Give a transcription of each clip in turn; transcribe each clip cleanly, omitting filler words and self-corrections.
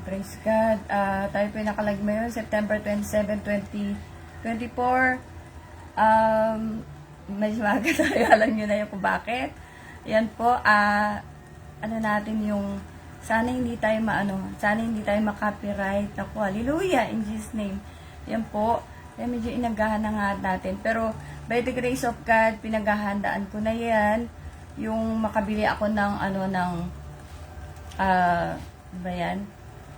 Praise God. Tayo pinakalag ngayon, September 27, 2024. Medyo maaga tayo. Alam nyo na yung kung bakit. Yan po, ano natin yung, sana hindi tayo sana hindi tayo makopyright. Ako, hallelujah, in Jesus' name. Yan po, medyo inagahan na nga natin. Pero, by the grace of God, pinaghahandaan ko na yan. Yung makabili ako ng, ba yan?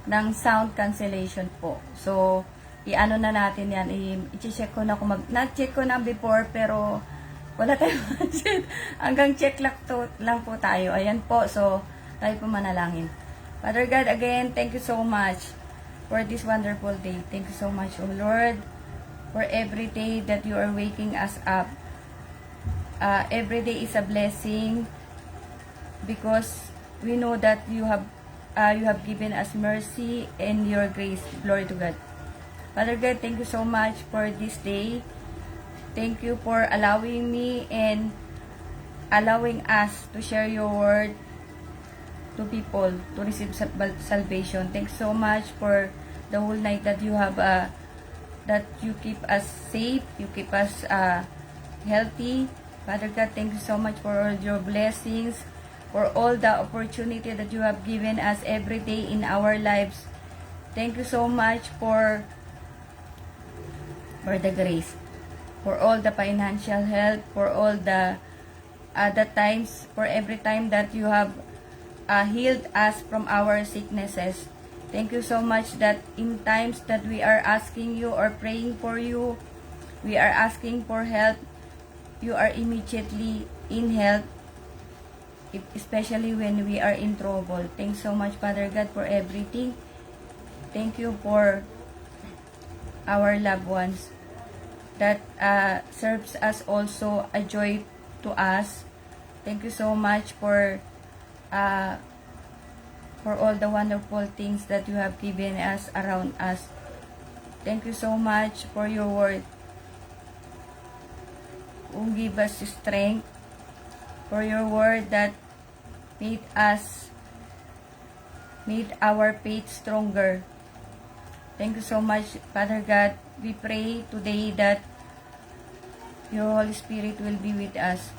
Ng sound cancellation po. So, i-ano na natin yan. I-check ko na kung na-check ko na before, pero wala tayong budget. Hanggang check lang po tayo. Ayan po. So, tayo po manalangin. Father God, again, thank you so much for this wonderful day. Thank you so much, O Lord, for every day that you are waking us up. Every day is a blessing because we know that you have given us mercy and your grace. Glory to God. Father God, thank you so much for this day. Thank you for allowing me and allowing us to share your word to people to receive salvation. Thanks so much for the whole night that you have that you keep us safe, you keep us healthy. Father God, thank you so much for all your blessings, for all the opportunity that you have given us every day in our lives. Thank you so much for the grace, for all the financial help, for all the times, for every time that you have healed us from our sicknesses. Thank you so much that in times that we are asking you or praying for you, we are asking for help, you are immediately in help, especially when we are in trouble. Thanks so much, Father God, for everything. Thank you for our loved ones that serves us also a joy to us. Thank you so much for all the wonderful things that you have given us around us. Thank you so much for your word. Who give us strength, for your word that made our faith stronger. Thank you so much, Father God. We pray today that your Holy Spirit will be with us.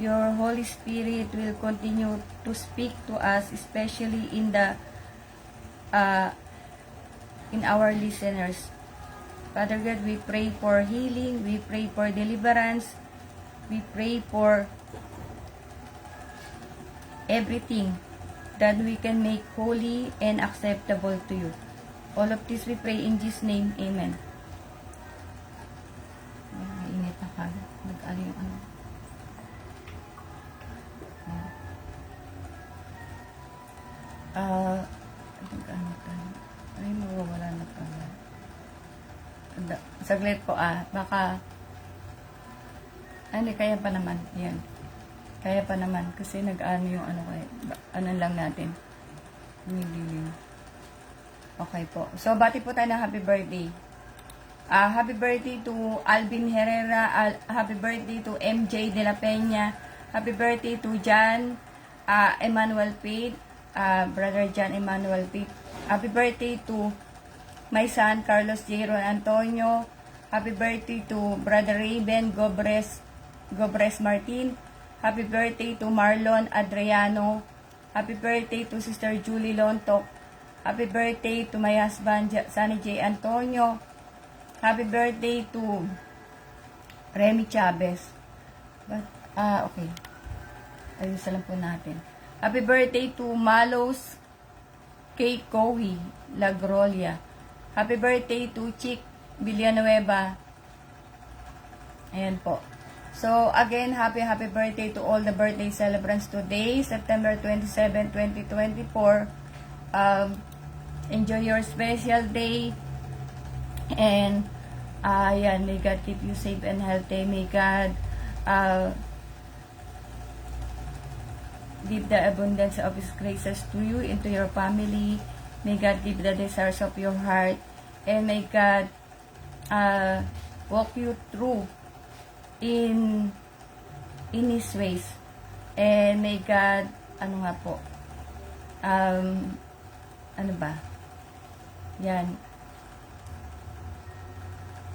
Your Holy Spirit will continue to speak to us, especially in our listeners. Father God, we pray for healing, we pray for deliverance, we pray for everything that we can make holy and acceptable to you. All of this we pray in Jesus' name. Amen. Mainit na ka. Nag-ano yung ano. Ay, mawawala na pala. Saglit po baka hindi, kaya pa naman yan, kaya pa naman kasi nag-ano yung ano lang natin nililing. Okay po, so bati po tayo ng happy birthday. Happy birthday to Alvin Herrera, happy birthday to MJ De La Peña, happy birthday to John Emmanuel Pate, brother John Emmanuel Pate, happy birthday to my son, Carlos J. Ron Antonio. Happy birthday to Brother Raven Gobres Martin. Happy birthday to Marlon Adriano. Happy birthday to Sister Julie Lontok. Happy birthday to my husband, Sunny J. Antonio. Happy birthday to Remy Chavez. Okay. Ayusin lang po natin. Happy birthday to Malos K. Cohi Lagrolia. Happy birthday to Chick Villanueva. Ayan po. So, again, happy birthday to all the birthday celebrants today, September 27, 2024. Enjoy your special day. And, ayan, may God keep you safe and healthy. May God give the abundance of His graces to you, into your family. May God give the desires of your heart. And may God walk you through in His ways. And may God, ano ba? Yan.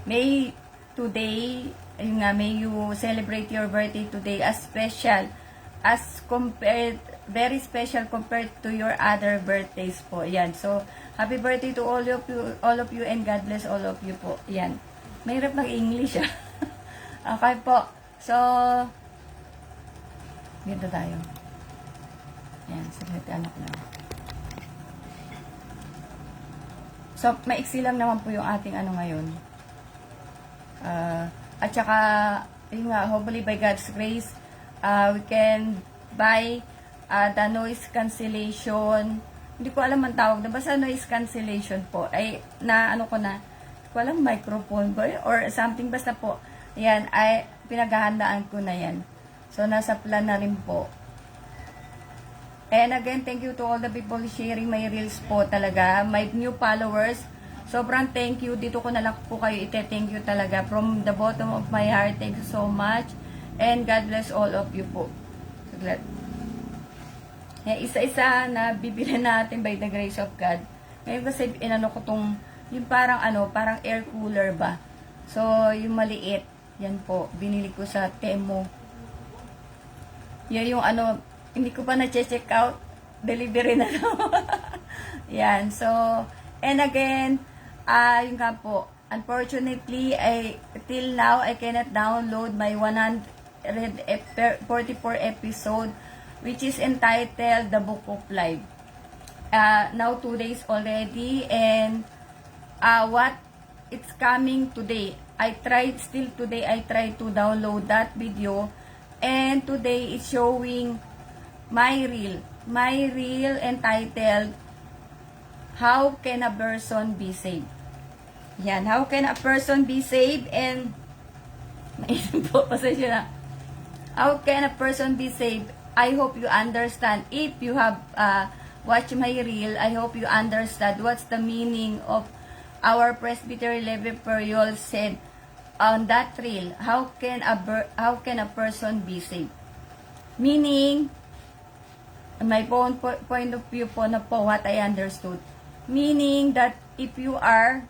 May today, ayun nga, may you celebrate your birthday today as special, as compared, very special compared to your other birthdays po. Yan. So, happy birthday to all of you, and God bless all of you po. Yan. Mahirap mag-English ah. Okay po. So, ganito tayo. Yan, saglit anak lang. So, maiksi lang naman po yung ating ano ngayon. At saka, yun nga, hopefully by God's grace, we can buy the noise cancellation. Hindi ko alam ang tawag na. Basta noise cancellation po. Ay, na ano ko na, hindi ko alam, microphone ba or something. Basta po, yan, ay, pinaghahandaan ko na yan. So, nasa plan na rin po. And again, thank you to all the people sharing my reels po talaga. My new followers, sobrang thank you. Dito ko na lang po kayo ite-thank you talaga. From the bottom of my heart, thank you so much. And God bless all of you po. So glad. Isa-isa na bibili natin by the grace of God. Ngayon kasi inano ko tong, yung parang ano, parang air cooler ba. So, yung maliit, yan po, binili ko sa Temu. Yan yung ano, hindi ko pa na-check out. Delivery na lang. Yan. So, and again, yung nga po, unfortunately, till now, I cannot download my 144 episode, which is entitled The Book of Life. Now, 2 days already, and what it's coming today. I tried to download that video, and today it's showing my reel entitled How Can a Person Be Saved? Yan, how can a person be saved? And po, pasensya na. How can a person be saved? I hope you understand. If you have watched my reel, I hope you understand what's the meaning of our Presbytery Levy Periol said on that reel. How can a person be saved? Meaning, my point of view po na po what I understood. Meaning that if you are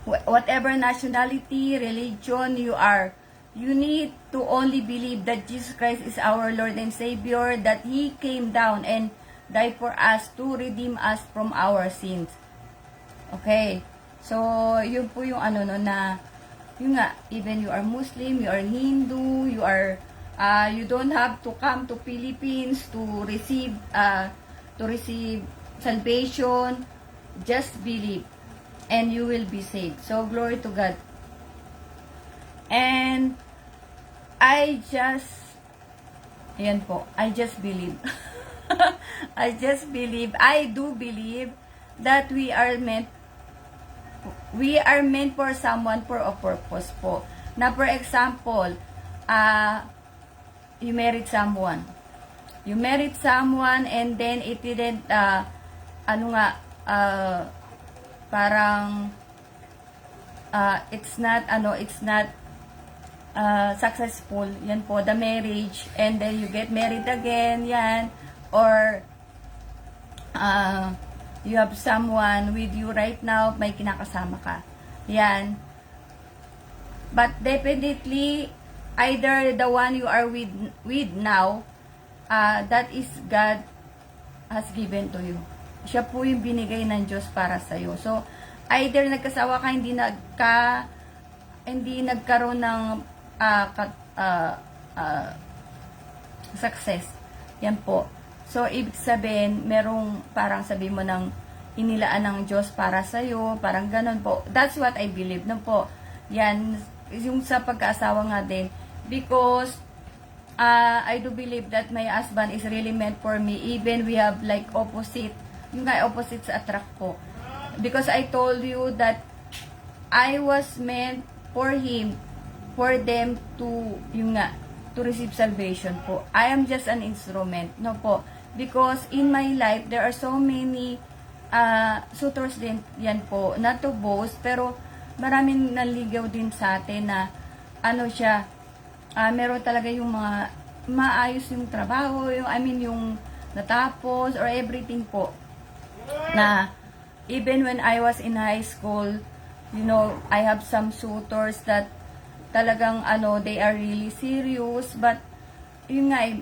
whatever nationality, religion you are, you need to only believe that Jesus Christ is our Lord and Savior, that He came down and died for us to redeem us from our sins. Okay. So, yun po yung ano no na, yun nga, even you are Muslim, you are Hindu, you are you don't have to come to Philippines to receive salvation. Just believe and you will be saved. So glory to God. And I just believe. I do believe that we are meant for someone, for a purpose po. Na for example, you married someone and then it didn't parang it's not successful, yan po, the marriage, and then you get married again, yan, or you have someone with you right now, may kinakasama ka, yan. But definitely either the one you are with now, that is God has given to you. Siya po yung binigay ng Diyos para sa iyo. So, either nagkasawa ka, hindi nagkaroon ng success. Yan po. So, ibig sabihin, merong parang sabi mo ng inilaan ng Diyos para sa iyo, parang ganun po. That's what I believe. No po. Yan, yung sa pagkaasawa nga din. Because I do believe that my husband is really meant for me. Even we have like opposite, yung nga opposites attract po. Because I told you that I was meant for him, for them to, yung nga, to receive salvation po. I am just an instrument. No po. Because in my life, there are so many suitors din yan po. Not to boast, pero maraming naligaw din sa atin na ano siya, meron talaga yung mga maayos yung trabaho, yung natapos or everything po. na even when I was in high school, you know, I have some suitors that talagang they are really serious, but yun nga,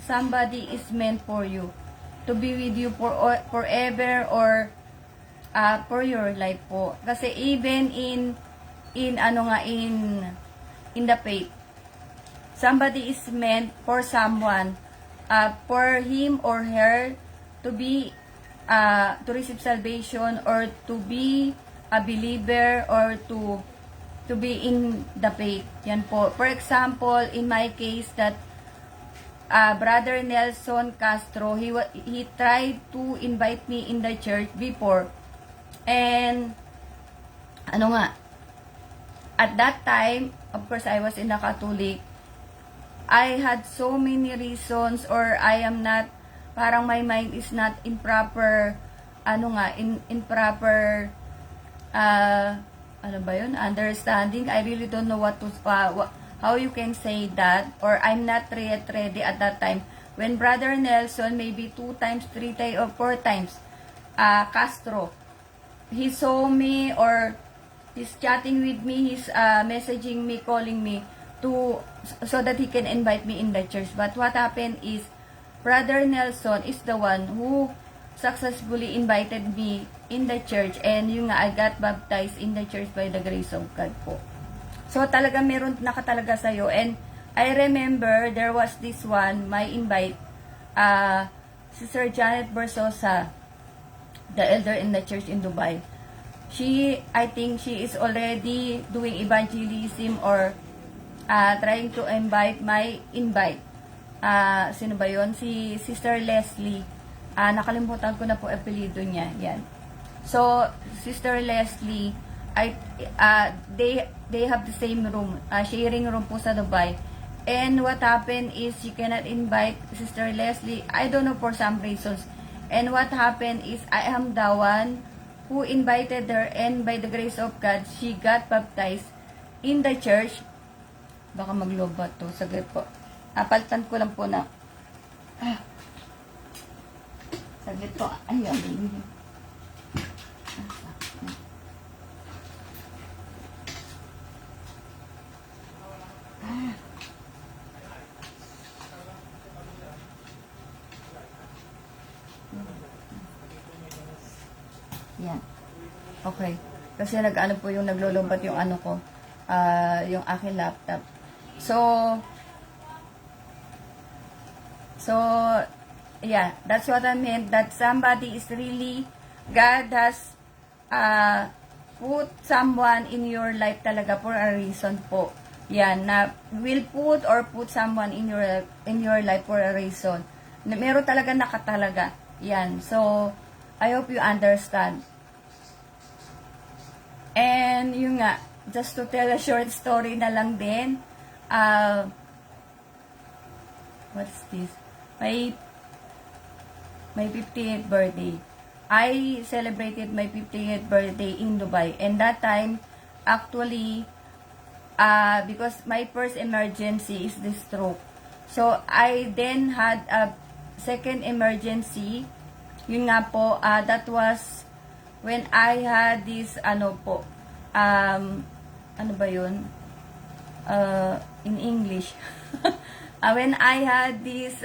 somebody is meant for you to be with you forever, or for your life po. Kasi even in the faith, somebody is meant for someone, for him or her to be to receive salvation, or to be a believer, or to be in the faith. Yan po. For example, in my case, that Brother Nelson Castro, he tried to invite me in the church before. And at that time, of course, I was in a Catholic. I had so many reasons, or I am not, parang my mind is not in proper, in proper, understanding. I really don't know what to, how you can say that, or I'm not yet ready at that time. When Brother Nelson, maybe 2 times, 3 times, or 4 times, Castro, he saw me, or he's chatting with me, he's messaging me, calling me, so that he can invite me in the church. But what happened is, Brother Nelson is the one who successfully invited me in the church, and yung nga, I got baptized in the church by the grace of God po. So talaga meron nakatalaga sa'yo. And I remember there was this one, my invite, Sister Janet Bersosa, the elder in the church in Dubai. I think she is already doing evangelism, or trying to invite my invite. Sino ba yun? Si Sister Leslie. Nakalimutan ko na po apelido niya. Yan. So, Sister Leslie, they have the same room, sharing room po sa Dubai. And what happened is, you cannot invite Sister Leslie, I don't know, for some reasons. And what happened is, I am the one who invited her, and by the grace of God, she got baptized in the church. Baka maglobat to. Saglit po. Paltan ko lang po na. Saglit po. Ayun. Yan. Okay. Kasi nag-ano po yung naglulumbat yung ano ko, yung aking laptop. So, yeah, that's what I meant, that somebody is really, God has put someone in your life talaga for a reason po. Yan, na will put someone in your life for a reason. Meron talaga nakatalaga. Yan. So, I hope you understand. And yun nga, just to tell a short story na lang din, what's this? My 50th birthday. I celebrated my 50th birthday in Dubai. And that time, actually, because my first emergency is the stroke. So, I then had a second emergency. Yun nga po, that was when I had this, ano ba yun? In English. When I had this,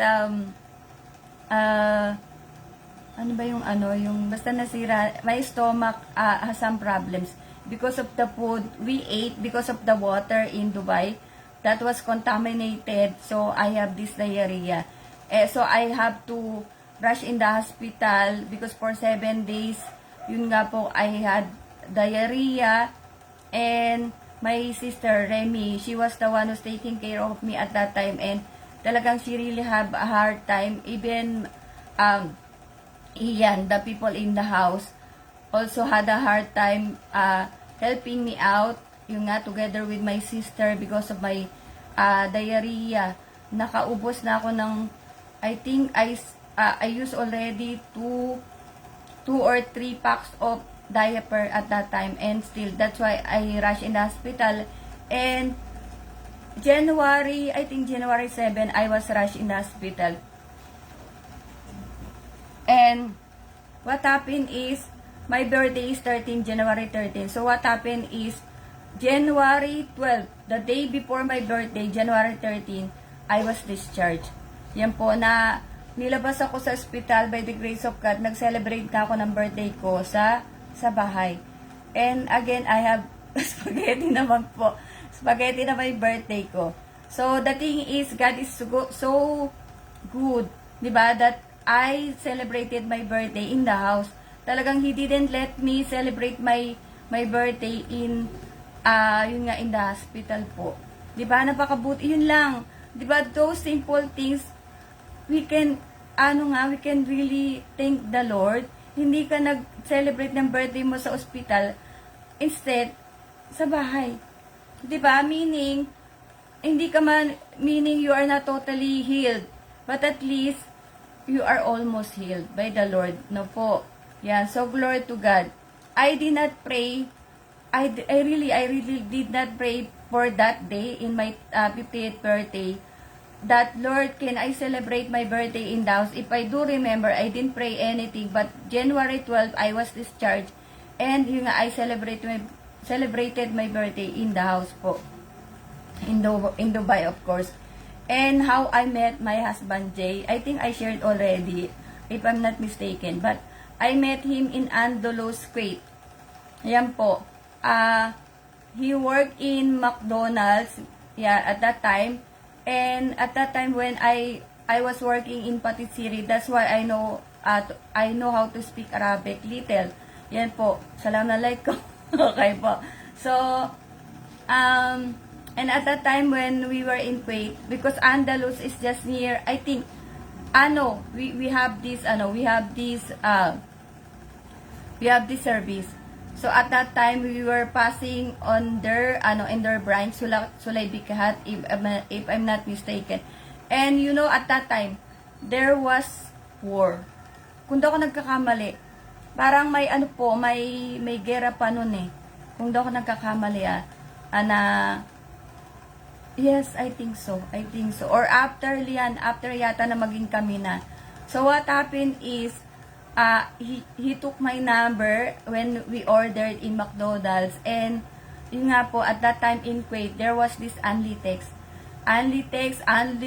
ano ba yung basta nasira, my stomach has some problems because of the food we ate, because of the water in Dubai that was contaminated. So, I have this diarrhea. So, I have to rush in the hospital because for 7 days, yun nga po, I had diarrhea. And my sister, Remy, she was the one who's taking care of me at that time. And talagang she really have a hard time. Even, Ian, the people in the house, also had a hard time helping me out. Yung nga, together with my sister because of my diarrhea. Nakaubos na ako ng, I think, I used already 2 or 3 packs of diaper at that time, and still that's why I rushed in the hospital. And I think January 7, I was rushed in the hospital. And what happened is, my birthday is January 13. So what happened is, January 12, the day before my birthday, January 13, I was discharged. Yan po na nilabas ako sa hospital by the grace of God. Nag-celebrate na ako ng birthday ko sa bahay. And again, I have spaghetti naman po. Spaghetti na my birthday ko. So the thing is, God is so good, 'di ba? That I celebrated my birthday in the house. Talagang He didn't let me celebrate my birthday in yun nga, in the hospital po. 'Di ba? Napakabuti yun lang. 'Di ba? Those simple things we can we can really thank the Lord. Hindi ka nag-celebrate ng birthday mo sa ospital, instead sa bahay. 'Di ba? Meaning meaning you are not totally healed, but at least you are almost healed by the Lord. No po. Yeah, so glory to God. I did not pray. I really did not pray for that day in my 58th birthday. That Lord, can I celebrate my birthday in the house? If I do remember, I didn't pray anything. But January 12, I was discharged, and yun nga, I celebrated my birthday in the house po. In Dubai, of course. And how I met my husband, Jay, I think I shared already, if I'm not mistaken. But I met him in Andalus, Kuwait. Ayan po. He worked in McDonald's, yeah, at that time. And at that time when I was working in Patisserie, that's why I know how to speak Arabic little. Yan po. Salam alaikum. Okay po. So, and at that time when we were in Kuwait, because Andalus is just near, I think, we have this service. So at that time we were passing on their in their branch Sulay Bikahat, if I'm not mistaken. And at that time there was war. Kung daw ako nagkakamali, parang may may gera pa noon eh. Kung daw ako nagkakamali yes, I think so. Or after yata na maging kami na. So what happened is, he took my number when we ordered in McDonald's, and yun nga po, at that time in Kuwait, there was this only text, only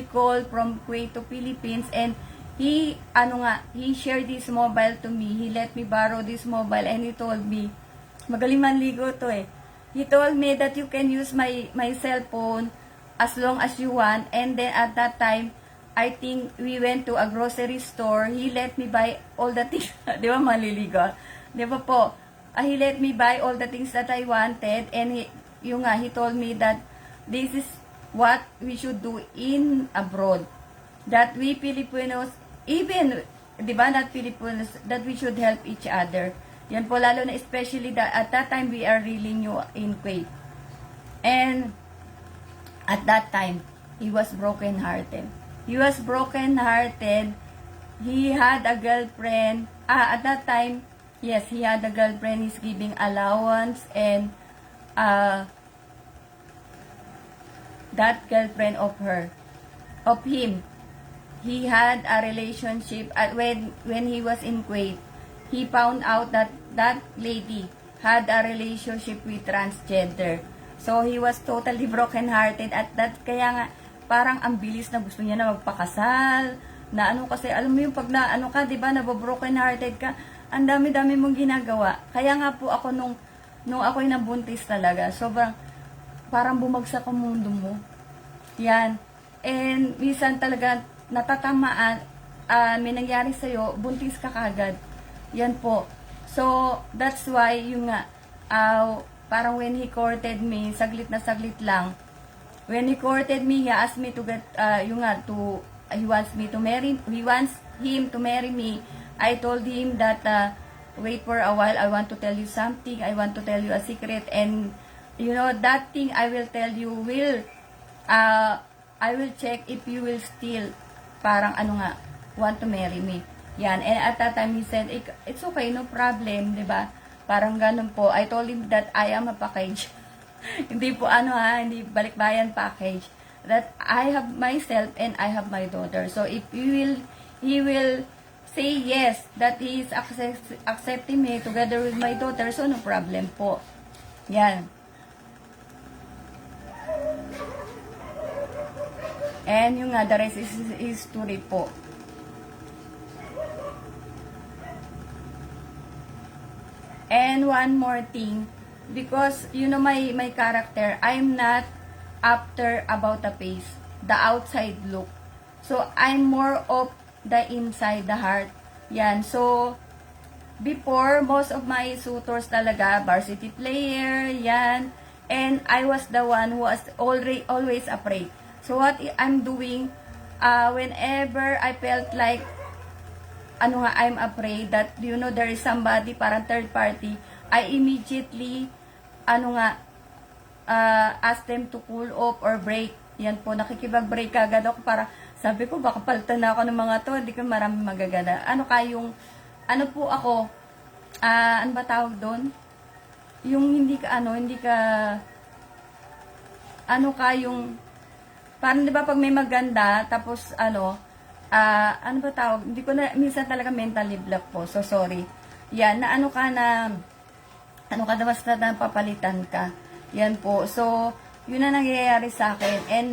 call from Kuwait to Philippines, and he shared this mobile to me. He let me borrow this mobile, and he told me, magaling manligo to eh. He told me that you can use my cellphone as long as you want. And then at that time, I think we went to a grocery store. He let me buy all the things. Di ba maliligo? Di ba po? He let me buy all the things that I wanted. And he told me that this is what we should do in abroad. That we Filipinos, even, di ba, not Filipinos, that we should help each other. Yan po, lalo na especially that at that time we are really new in Kuwait. And at that time, he was broken-hearted. He had a girlfriend. At that time, yes, he had a girlfriend. He's giving allowance, and that girlfriend of him, he had a relationship. When he was in Kuwait, he found out that that lady had a relationship with transgender. So, he was totally broken-hearted at that. Kaya nga, parang ang bilis na gusto niya na magpakasal. Kasi alam mo yung pag ka, diba, nabobroken-hearted ka, ang dami-dami mong ginagawa. Kaya nga po ako nung ako'y nabuntis talaga, sobrang, parang bumagsak ang mundo mo. Yan. And, minsan talaga, natatamaan, may nangyari sa'yo, buntis ka kagad. Yan po. So, that's why, yung nga, parang when he courted me, saglit na saglit lang. When he courted me, he asked me to get, he wants him to marry me. I told him that, wait for a while, I want to tell you something, I want to tell you a secret, and, that thing I will tell you I will check if you will still, parang want to marry me. Yan, and at that time, he said, it's okay, no problem, diba? Parang ganun po. I told him that I am a package. Hindi po hindi balikbayan package. That I have myself and I have my daughter. So if he will say yes, that he is accepting me together with my daughter, so no problem po. Yan. And yung nga, the rest is history po. And one more thing, because you know my character, I'm not after about the face, the outside look. So I'm more of the inside, the heart. Yan. So before, most of my suitors talaga varsity player, yan. And I was the one who was always afraid. So what I'm doing, whenever I felt like I'm afraid that, you know, there is somebody, parang third party, I immediately, ask them to cool off or break. Yan po, nakikipag-break agad ako para, sabi ko, baka palitan na ako ng mga to, hindi ko marami magagana. Ano po ako, ano ba tawag doon? Yung hindi ka, yung, parang di ba pag may maganda, tapos ano ba tawag? Hindi ko na, minsan talaga mentally block po. So, sorry. Yan, basta na papalitan ka. Yan po. So, yun na nangyayari sa akin. And,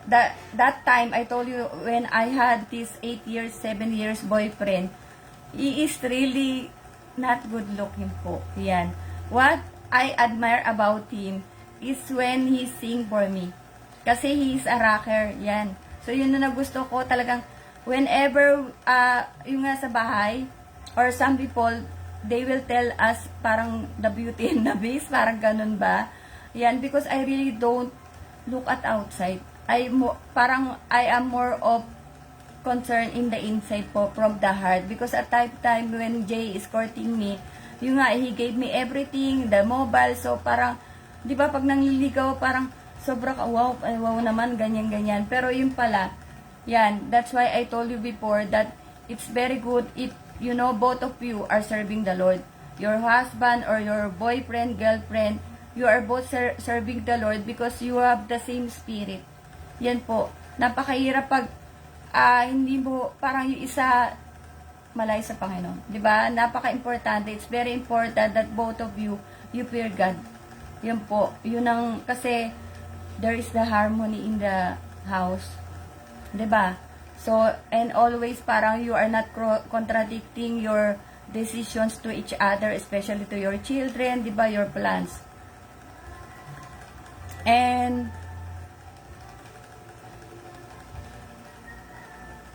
that time, I told you, when I had this 8 years, 7 years boyfriend, he is really not good looking po. Yan. What I admire about him is when he sing for me. Kasi he is a rocker. Yan. So, yun na gusto ko talagang whenever, yung nga sa bahay, or some people, they will tell us parang the beauty and the beast, parang ganun ba? Yan, because I really don't look at outside. I am more of concerned in the inside po, from the heart. Because at that time, when Jay is courting me, yung nga, he gave me everything, the mobile, so parang, di ba, pag nangliligaw, parang, sobra ka, wow naman, ganyan. Pero yun pala, yan, that's why I told you before that it's very good if, you know, both of you are serving the Lord. Your husband or your boyfriend, girlfriend, you are both serving the Lord because you have the same spirit. Yan po. Napakahirap pag hindi mo, parang yung isa malay sa Panginoon. Diba? Napaka-importante. It's very important that both of you fear God. Yan po. Yun ang, kasi there is the harmony in the house. 'Di ba? So, and always parang you are not contradicting your decisions to each other, especially to your children, 'di ba, your plans. And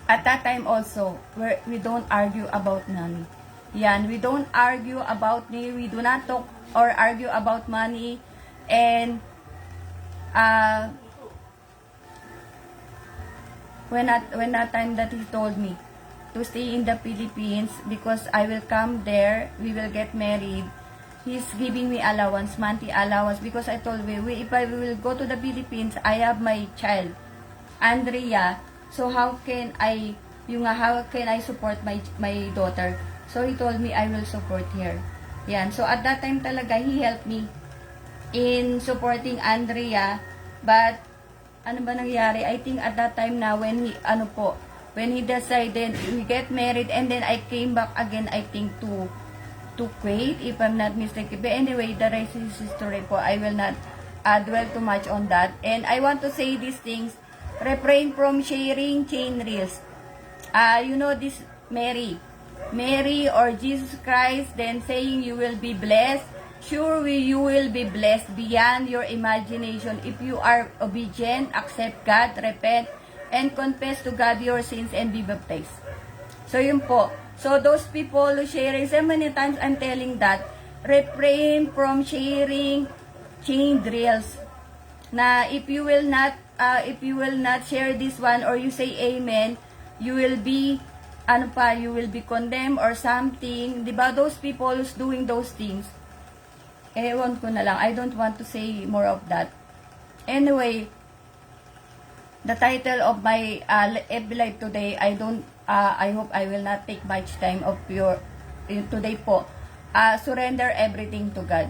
at that time also, we don't argue about money. Yan, we don't argue about money, we do not talk or argue about money. And when that time that he told me to stay in the Philippines because I will come there, we will get married, he's giving me allowance, monthly allowance, because I told him, if I will go to the Philippines, I have my child, Andrea, so how can I support my daughter? So he told me I will support her. Yan. So at that time talaga, he helped me in supporting Andrea, but ano ba nangyari? I think at that time na when he decided we get married, and then I came back again, I think to Kuwait, if I'm not mistaken. But anyway, the rest is history po. I will not dwell too much on that. And I want to say these things. Refrain from sharing chain reels. You know this Mary or Jesus Christ, then saying you will be blessed. Sure, you will be blessed beyond your imagination if you are obedient, accept God, repent, and confess to God your sins and be baptized. So, yun po. So, those people who sharing, so many times I'm telling that, refrain from sharing chain drills. Na if you will not share this one or you say amen, you will be, you will be condemned or something. Diba? Those people who's doing those things, ewan ko na lang. I don't want to say more of that. Anyway, the title of my FB Live today, I hope I will not take much time of your today po. Surrender everything to God.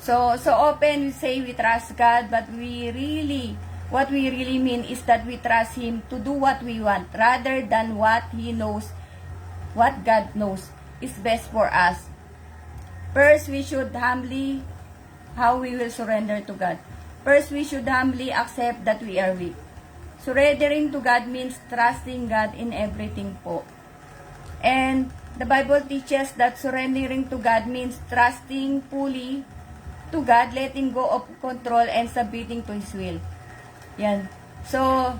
So often we say we trust God, but what we really mean is that we trust Him to do what we want rather than what He knows what God knows is best for us. First, we should humbly, how we will surrender to God. First, we should humbly accept that we are weak. Surrendering to God means trusting God in everything po. And the Bible teaches that surrendering to God means trusting fully to God, letting go of control and submitting to His will. Yan. So,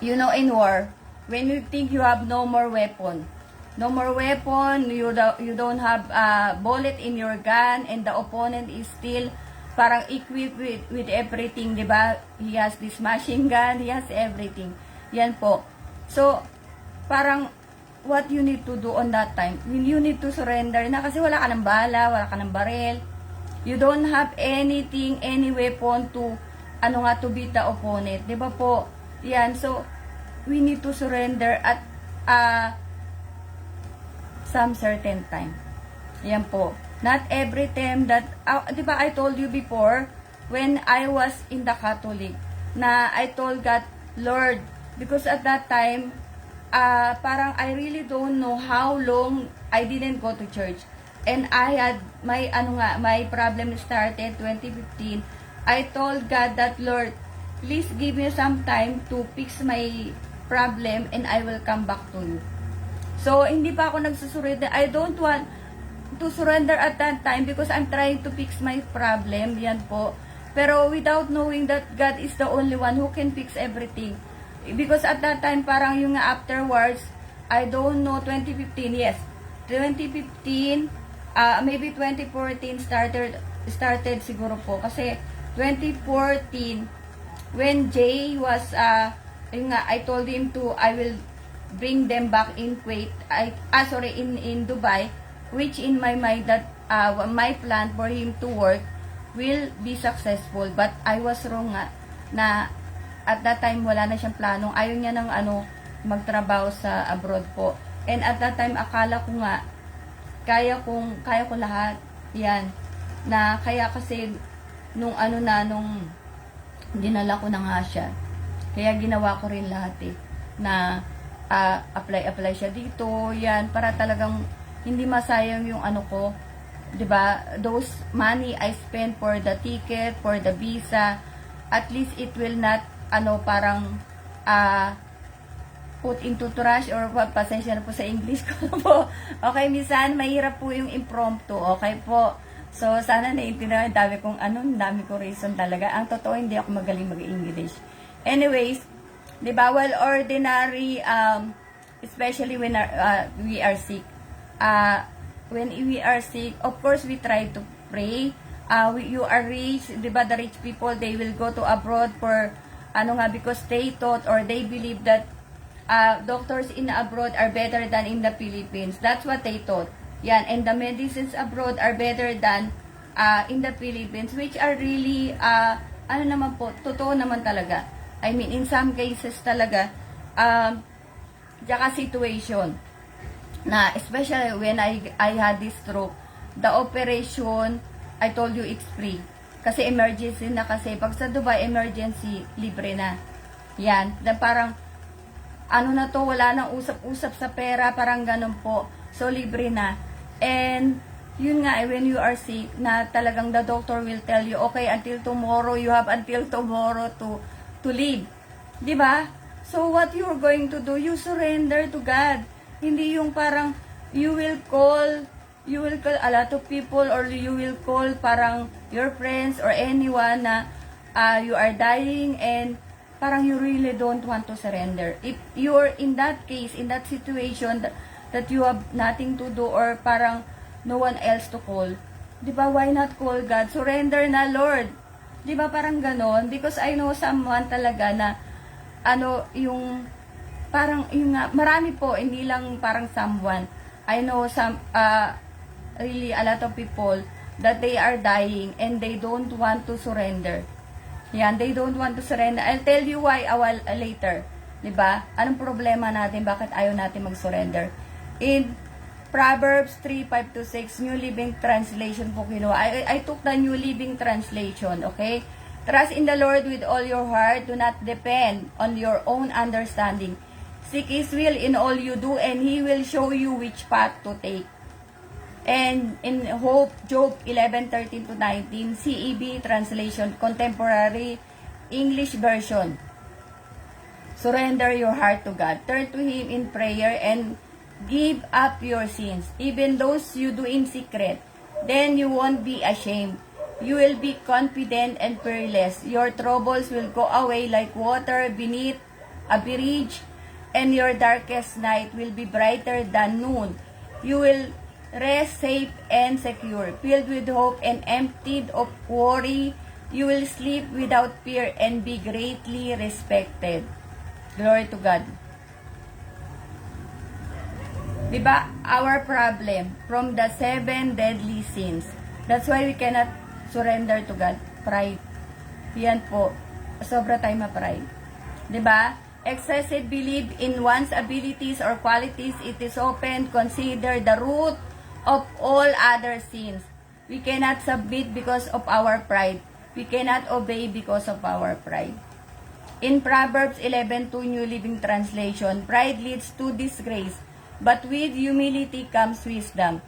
you know, in war, when you think you have no more weapon, you don't have a bullet in your gun, and the opponent is still parang equipped with everything, di ba? He has this machine gun, he has everything. Yan po. So, parang, what you need to do on that time, you need to surrender na, kasi wala ka ng bala, wala ka ng baril, you don't have anything, any weapon to, to beat the opponent, di ba po? Yan, so, we need to surrender at, some certain time. Yan po. Not every time that, di ba I told you before, when I was in the Catholic, na I told God, Lord, because at that time, parang I really don't know how long I didn't go to church. And I had my problem started 2015. I told God that, Lord, please give me some time to fix my problem and I will come back to you. So, hindi pa ako nagsusurrender. I don't want to surrender at that time because I'm trying to fix my problem. Yan po. Pero without knowing that God is the only one who can fix everything. Because at that time, parang yung afterwards, I don't know, 2015, yes. 2015, maybe 2014 started siguro po. Kasi 2014, when Jay was, I told him I will bring them back in Kuwait, in Dubai, which in my mind that my plan for him to work will be successful. But I was wrong nga, na at that time wala na siyang planong, ayaw niya ng magtrabaho sa abroad po. And at that time, akala ko nga, kaya ko lahat, yan, na kaya kasi, nung dinala ko na nga siya, kaya ginawa ko rin lahat na apply siya dito, yan, para talagang hindi masayang yung ko, 'di ba? Those money I spent for the ticket, for the visa, at least it will not parang put into trash, or pasensya na po sa English ko po. Okay, minsan mahirap po yung impromptu, okay po. So sana naiintindihan, dami kong reason talaga. Ang totoo, hindi ako magaling mag-English. Anyways, 'di ba, well, ordinary, especially when we are sick. When we are sick, of course, we try to pray. You are rich, 'di ba? The rich people, they will go to abroad for because they thought or they believe that doctors in abroad are better than in the Philippines. That's what they thought. Yan, and the medicines abroad are better than in the Philippines, which are really naman po, totoo naman talaga. I mean, in some cases talaga, tsaka situation, na especially when I had this stroke, the operation, I told you it's free. Kasi emergency na kasi. Pag sa Dubai, emergency, libre na. Yan. Na parang, na to, wala nang usap-usap sa pera, parang ganun po. So, libre na. And, yun nga, when you are sick, na talagang the doctor will tell you, okay, until tomorrow, you have until tomorrow to live. Diba? So, what you're going to do, you surrender to God. Hindi yung parang, you will call a lot of people, or you will call parang your friends or anyone na you are dying and parang you really don't want to surrender. If you're in that case, in that situation that you have nothing to do or parang no one else to call, di ba, why not call God? Surrender na, Lord. Di ba, parang ganon? Because I know someone talaga na yung parang yung marami po, hindi lang parang someone. I know really a lot of people that they are dying and they don't want to surrender. Yan, they don't want to surrender. I'll tell you why a while later. Diba? Anong problema natin? Bakit ayaw natin mag-surrender? In Proverbs 3:5-6, New Living Translation po kinuha. I took the New Living Translation, okay? Trust in the Lord with all your heart. Do not depend on your own understanding. Seek His will in all you do, and He will show you which path to take. And in Job 11:13 to 19, CEB translation, Contemporary English Version. Surrender your heart to God. Turn to Him in prayer and give up your sins, even those you do in secret. Then you won't be ashamed. You will be confident and fearless. Your troubles will go away like water beneath a bridge, and your darkest night will be brighter than noon. You will rest safe and secure, filled with hope and emptied of worry. You will sleep without fear and be greatly respected. Glory to God. Diba? Our problem from the 7 deadly sins. That's why we cannot surrender to God. Pride. Yan po. Sobra tayo ma-pride. Diba? Excessive belief in one's abilities or qualities, it is often considered the root of all other sins. We cannot submit because of our pride. We cannot obey because of our pride. In Proverbs 11:2 New Living Translation, pride leads to disgrace, but with humility comes wisdom.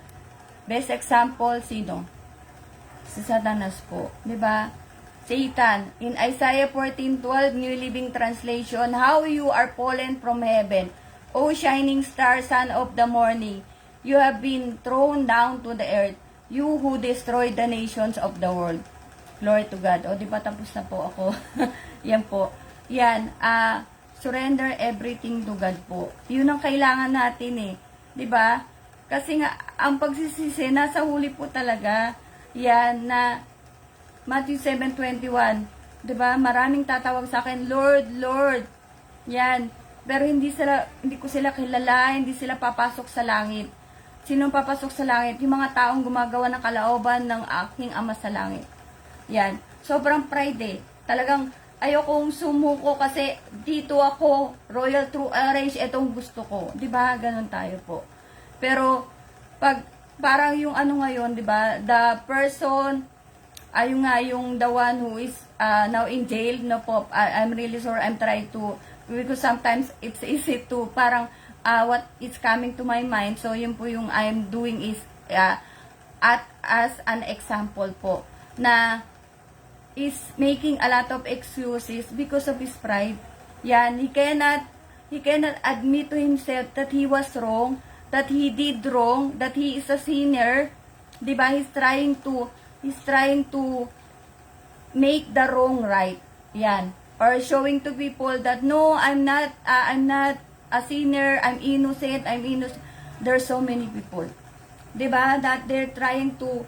Best example, sino? Si Satanas po. Diba? Satan. In Isaiah 14:12 New Living Translation, how you are fallen from heaven, O shining star, son of the morning. You have been thrown down to the earth, you who destroyed the nations of the world. Glory to God. O, di ba tapos na po ako? Yan po. Yan, surrender everything to God po. Yun ang kailangan natin eh. 'Di ba? Kasi nga ang pagsisisi nasa huli po talaga. Yan na Matthew 7:21. 'Di ba? Maraming tatawag sa akin, Lord, Lord. Yan. Pero hindi ko sila kilala, hindi sila papasok sa langit. Sinong papasok sa langit? Yung mga taong gumagawa ng kalooban ng aking Ama sa langit. Yan. Sobrang pride eh. Talagang ayokong sumuko kasi dito ako, royal true arrange, etong gusto ko. 'Di ba? Ganun tayo po. Pero pag parang yung ano ngayon, 'di ba? The person yung the one who is now in jail, no po. I'm really sorry. I'm trying to, because sometimes it's easy to parang what is coming to my mind. So yun po yung I'm doing is as an example po na is making a lot of excuses because of his pride. Yan, he cannot admit to himself that he was wrong, that he did wrong, that he is a sinner. 'Di ba? He's trying to make the wrong right. Yan. Or showing to people that no, I'm not a sinner, I'm innocent. There's so many people. 'Di ba? That they're trying to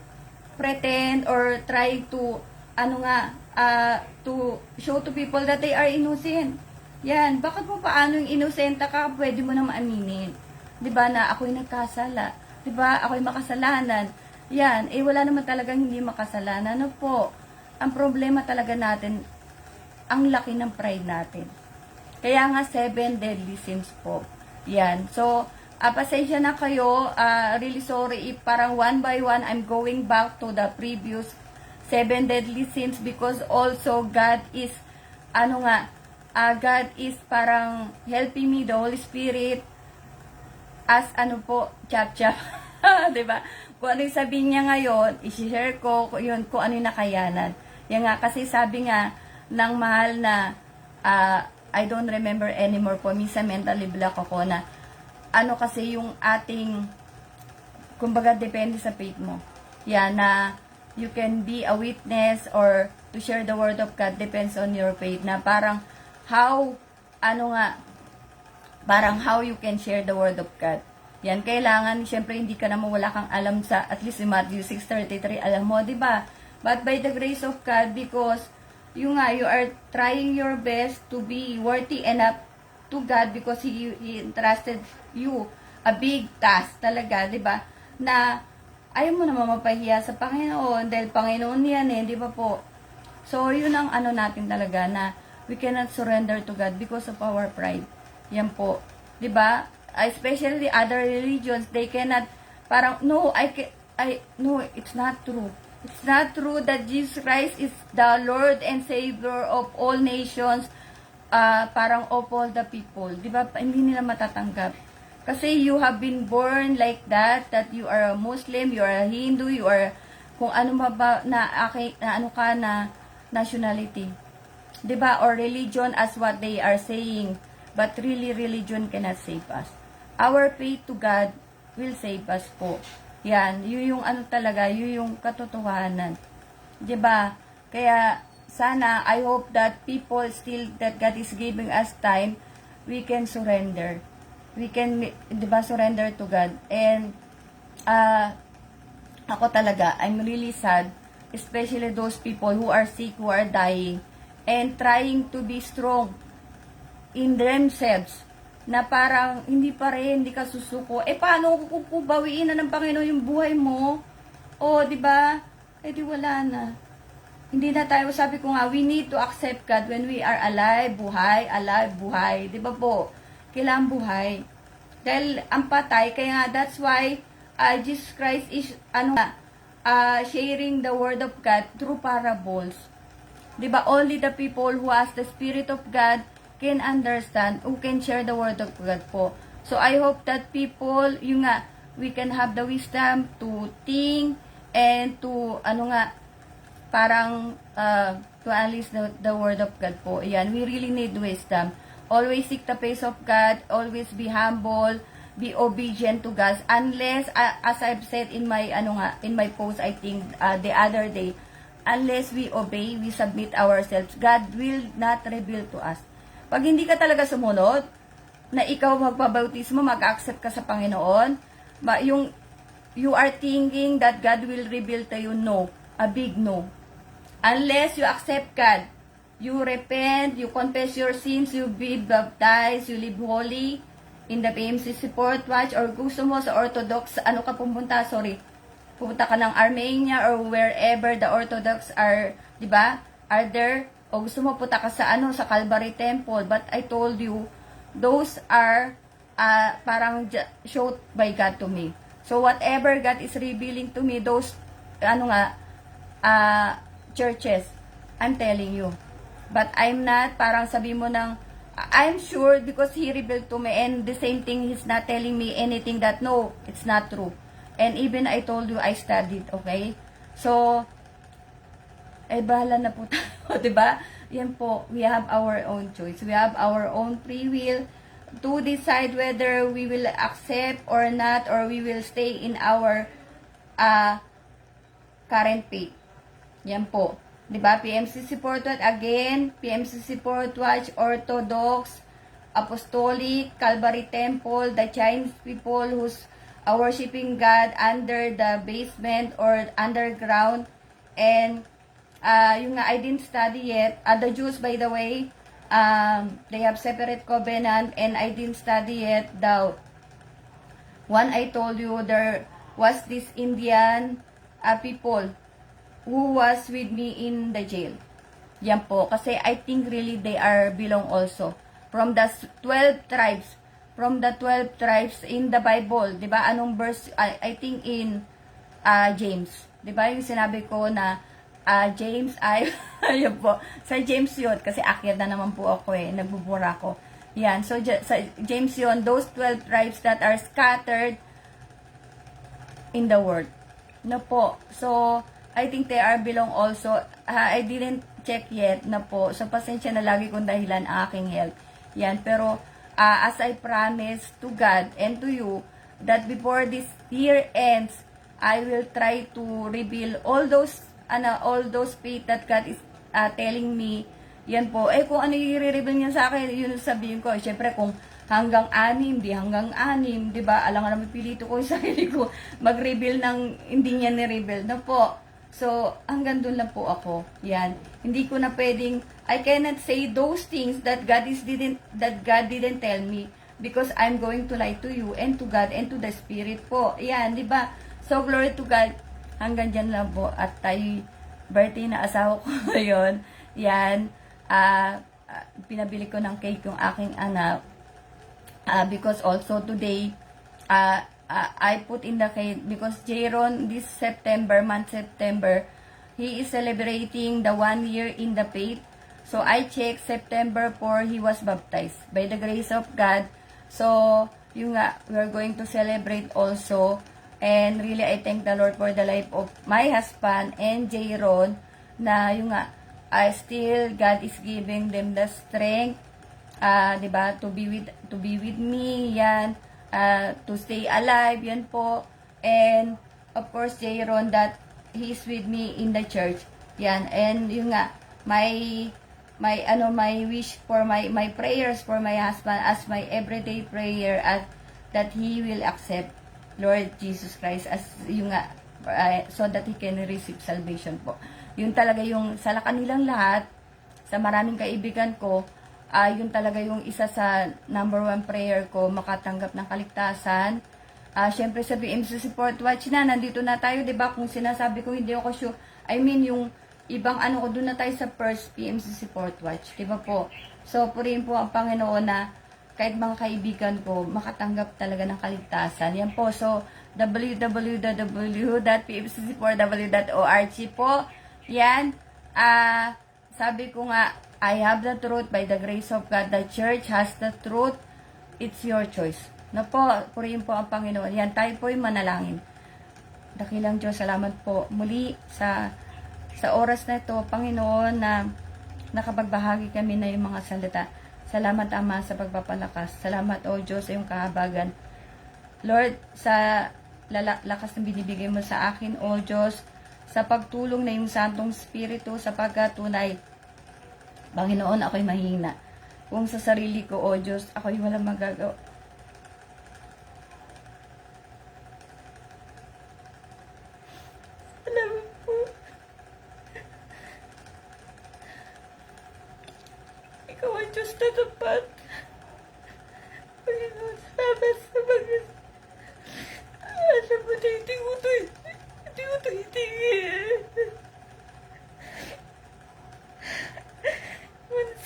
pretend or try to to show to people that they are innocent. Yan, bakit mo paano yung innocent ka, pwede mo na maaminin. 'Di ba na ako'y nagkasala? 'Di ba? Ako'y makasalanan. Yan, wala naman talagang hindi makasalanan. Ano po? Ang problema talaga natin, ang laki ng pride natin. Kaya nga 7 deadly sins po. Yan. So, pasensya na kayo. Really sorry if parang one by one I'm going back to the previous 7 deadly sins because also God is God is parang helping me, the Holy Spirit as chap-chap. 'Di ba? Kung ano yung sabihin niya ngayon, i-share ko yun, kung ano yung nakayanan. Yan nga, kasi sabi nga ng mahal na I don't remember anymore po, minsan mentally block ako na kasi yung ating kumbaga depende sa faith mo. Yan na you can be a witness or to share the word of God depends on your faith na parang how you can share the word of God. Yan, kailangan, syempre hindi ka naman wala kang alam sa, at least in Matthew 6:33, alam mo, 'di ba? But by the grace of God, because you are trying your best to be worthy enough to God because He entrusted you a big task talaga, 'di ba? Na ayaw mo naman mapahiya sa Panginoon dahil Panginoon yan di ba po? So, yun ang natin talaga na we cannot surrender to God because of our pride. Yan po. 'Di ba? Especially other religions, they cannot parang no, it's not true. It's not true that Jesus Christ is the Lord and Savior of all nations. parang of all the people, di ba, hindi nila matatanggap. Kasi you have been born like that you are a Muslim, you are a Hindu, you are kung ano ba na, ano ka na nationality. Di ba? Or religion as what they are saying. But really, religion cannot save us. Our faith to God will save us po. Yan, yun yung ano talaga, yun yung katotohanan. Di ba? Kaya, sana, I hope that people still, that God is giving us time, we can surrender. We can, di ba, surrender to God. And, ako talaga, I'm really sad, especially those people who are sick, who are dying, and trying to be strong in themselves, na parang, hindi pa rin, hindi ka susuko. Paano kung bawiin na ng Panginoon yung buhay mo? Di ba? Di wala na. Hindi na tayo, sabi ko nga, we need to accept God when we are alive, buhay. Di ba po? Kailangan buhay. Dahil ang patay, kaya nga, that's why Jesus Christ is, sharing the word of God through parables. Di ba? Only the people who has the Spirit of God can understand, who can share the word of God po. So, I hope that people, we can have the wisdom to think and to, parang to analyze the word of God po. Yan, we really need wisdom. Always seek the face of God, always be humble, be obedient to God. Unless, as I've said in my, in my post, I think, the other day, unless we obey, we submit ourselves, God will not reveal to us. Pag hindi ka talaga sumunod, na ikaw magpabautismo, mag-accept ka sa Panginoon, you are thinking that God will reveal to you, no. A big no. Unless you accept God, you repent, you confess your sins, you be baptized, you live holy in the PMC Support Watch, or gusto mo sa Orthodox, pupunta ka ng Armenia or wherever the Orthodox are, di ba? Are there? O gusto mo punta ka sa sa Calvary Temple, but I told you, those are parang showed by God to me. So whatever God is revealing to me, those churches, I'm telling you. But I'm not, parang sabi mo I'm sure because He revealed to me, and the same thing, He's not telling me anything that, no, it's not true. And even I told you, I studied, okay? So, bahala na po tayo, diba? Yan po, we have our own choice. We have our own free will to decide whether we will accept or not, or we will stay in our current faith. Yan po. Diba? PMC Support Watch, again, PMC Support Watch, Orthodox, Apostolic, Calvary Temple, the Chinese people who's worshiping God under the basement or underground, and I didn't study yet. The Jews, by the way, they have separate covenant, and I didn't study yet. The one I told you, there was this Indian people who was with me in the jail. Yan po. Kasi I think really they are belong also from the 12 tribes. From the 12 tribes in the Bible. Diba? Anong verse? I think in James. Diba? Yung sinabi ko na James ay, ayun po. Sa James yun. Kasi akyat na naman po ako nagbubura ko. Yan. So, sa James yun, those 12 tribes that are scattered in the world. No po. So, I think they are belong also. I didn't check yet na po. So, pasensya na, lagi kong dahilan ang aking health. Yan. Pero, as I promise to God and to you, that before this year ends, I will try to reveal all those faith that God is telling me. Yan po. Kung ano yung i-reveal niya sa akin, yun sabihin ko. Siyempre, kung hanggang 6, di hanggang 6, di ba? Alam nga naman, pilito ko yung sarili ko mag-reveal ng hindi niya ni-reveal na po. So, hanggang doon lang po ako. Yan. Hindi ko na pwedeng, I cannot say those things that God didn't tell me, because I'm going to lie to you and to God and to the Spirit po. Yan, di ba? So, glory to God. Hanggang dyan lang po. At tayo, birthday na asawa ko ngayon. Yan. Pinabili ko ng cake yung aking anak. Because also today, I put in the cake because Jaron this month September, he is celebrating the 1 year in the faith. So, I checked, September 4, he was baptized. By the grace of God. So, yung nga, we're going to celebrate also. And really, I thank the Lord for the life of my husband and Jayron, na yung nga, still, God is giving them the strength, diba, to be with me, yan, to stay alive, yan po. And, of course, Jayron, that he's with me in the church. Yan. And yung nga, my wish for my prayers for my husband as my everyday prayer at that he will accept Lord Jesus Christ as yung nga, so that he can receive salvation po. Yun talaga yung sa kanilang lahat, sa maraming kaibigan ko, yun talaga yung isa sa number 1 prayer ko, makatanggap ng kaligtasan. Syempre sa BMC Support Watch na, nandito na tayo, 'di ba? Kung sinasabi ko hindi ako sure, I mean yung ibang ko, doon na tayo sa first PMC Support Watch, 'di ba po? So purihin po ang Panginoon na kahit mga kaibigan ko makatanggap talaga ng kaligtasan. Yan po. So www.pmcc4w.org po. Yan. Sabi ko nga, I have the truth by the grace of God. The church has the truth. It's your choice. Na po, purihin po ang Panginoon. Yan, tayo po yung manalangin. Dakilang Diyos, salamat po muli sa oras na ito, Panginoon, na nakapagbahagi kami na yung mga salita. Salamat, Ama, sa pagpapalakas. Salamat, O Diyos, sa iyong kahabagan. Lord, sa lakas na binibigay mo sa akin, O Diyos, sa pagtulong na yung Santong Espiritu, sapagkat tunay, Panginoon, ako'y mahina. Kung sa sarili ko, O Diyos, ako'y walang magagawa. Salamat po. Ikaw ang Diyos na tapat. Panginoon, salamat sa mga... Alam mo na, hindi ko ito hitingin.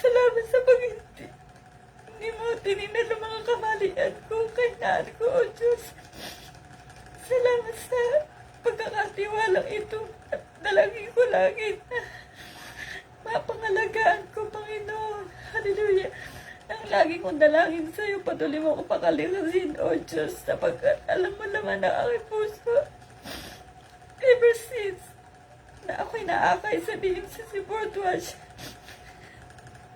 Salamat sa pag-hindi. Hindi mo tinignan ang mga kamalian ko, kainaan ko, O Diyos. Salamat sa pagkakatiwalang ito at dalangin ko lagi na mapangalagaan ko, Panginoon. Hallelujah. Ang lagi kong dalangin sa iyo, patuloy mo ko pakalilasin, O Diyos, sapagkat alam mo naman ang aking puso. Ever since na ako'y naakay sa BMC Support Watch,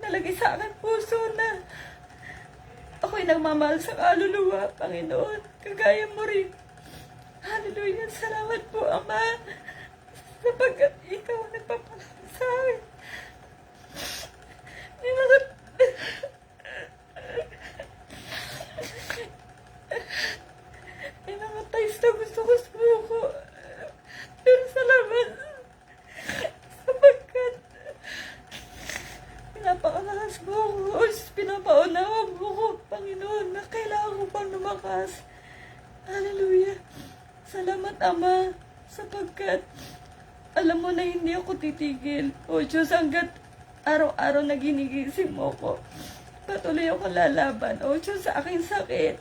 nalagay sa aking puso na ako'y nagmamahal sa kaluluwa, Panginoon. Kagaya mo rin. Hallelujah. Salamat po, Ama, sapagkat ikaw ang nagpapalaki sa akin. May mga taste na gusto ko sumuko. Pero salamat sapagkat pinapakalakas mo ako. Pinapaunawa mo ko, Panginoon, na kailangan ko pang lumakas. Hallelujah. Salamat, Ama, sapagkat alam mo na hindi ako titigil. O Diyos, hanggat araw-araw na ginigising mo ko, patuloy ako lalaban. O Diyos, sa aking sakit,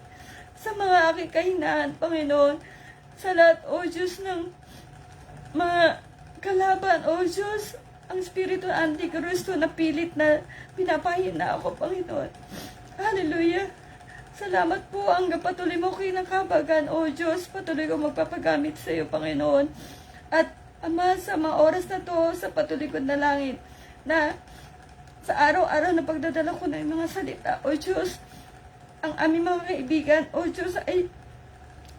sa mga aking kahinaan, Panginoon, sa lahat, O Diyos, ng mga kalaban, O Diyos, ang Espiritu ng Antikristo na pilit na pinapahina ako, Panginoon. Hallelujah. Salamat po, hanggang patuloy mo kinakabagan, O Diyos, patuloy ko magpapagamit sa iyo, Panginoon. At Ama, sa mga oras na to, sa patuloy kong dalangin, na sa araw-araw na pagdadala ko ng mga salita, O Diyos, ang aming mga kaibigan, O Diyos, ay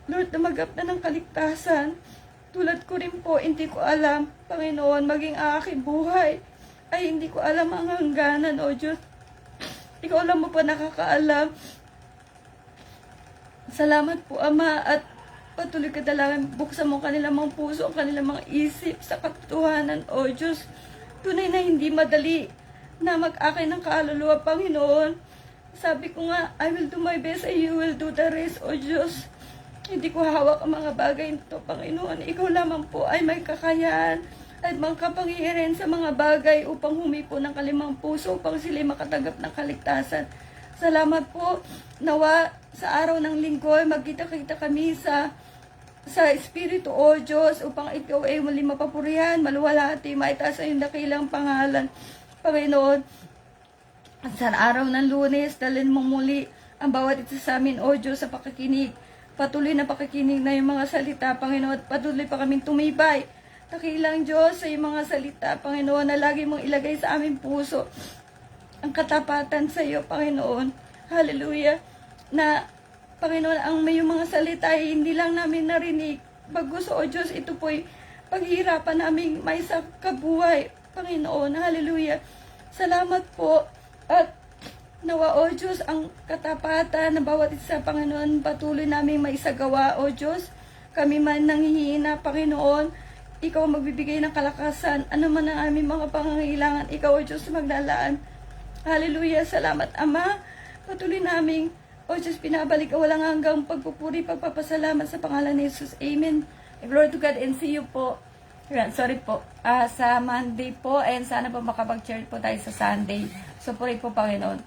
Lord, namagap na ng kaligtasan. Tulad ko rin po, hindi ko alam, Panginoon, maging aking buhay, ay hindi ko alam ang hangganan, O Diyos. Ikaw alam mo pa, nakakaalam. Salamat po, Ama, at patuloy ka dalangin, buksan mo kanilang mga puso, kanilang mga isip sa katotohanan, O Diyos. Tunay na hindi madali na mag-akay ng kaluluwa, Panginoon. Sabi ko nga, I will do my best and you will do the rest, O Diyos. Hindi ko hawak ang mga bagay nito, Panginoon. Ikaw lamang po ay may kakayahan at mga kapangyarihan sa mga bagay upang humipo ng kalimang puso upang sila makatanggap ng kaligtasan. Salamat po. Nawa sa araw ng linggo, magkita-kita kami sa Espiritu, O Diyos, upang ikaw ay muli mapapurihan, maluwalhati, maitaas ay yung dakilang pangalan. Panginoon, sa araw ng Lunes, dalhin mo muli ang bawat isa sa amin, O Diyos, sa pakikinig. Patuloy na pakikinig na yung mga salita, Panginoon, at patuloy pa kaming tumibay. Dakilang Diyos, sa iyong mga salita, Panginoon, na lagi mong ilagay sa aming puso ang katapatan sa iyo, Panginoon. Hallelujah. Na, Panginoon, ang may mga salita ay hindi lang namin narinig. Bagus, O Diyos, ito po'y paghihirapan namin may sa kabuhay, Panginoon. Hallelujah. Salamat po. At nawa, O Diyos, ang katapatan ng bawat isa, Panginoon, patuloy namin maisagawa, O Diyos. Kami man nanghihina, Panginoon, ikaw magbibigay ng kalakasan. Ano man ang aming mga pangangailangan, ikaw, O Diyos, maglalaan. Hallelujah. Salamat, Ama. Patuloy namin, O Diyos, pinabalik ka walang hanggang pagpupuri, pagpapasalamat sa pangalan ni Jesus. Amen. Glory to God and see you po. Sorry po. Sa Monday po and sana po makapag-church po tayo sa Sunday. So, puri po, Panginoon.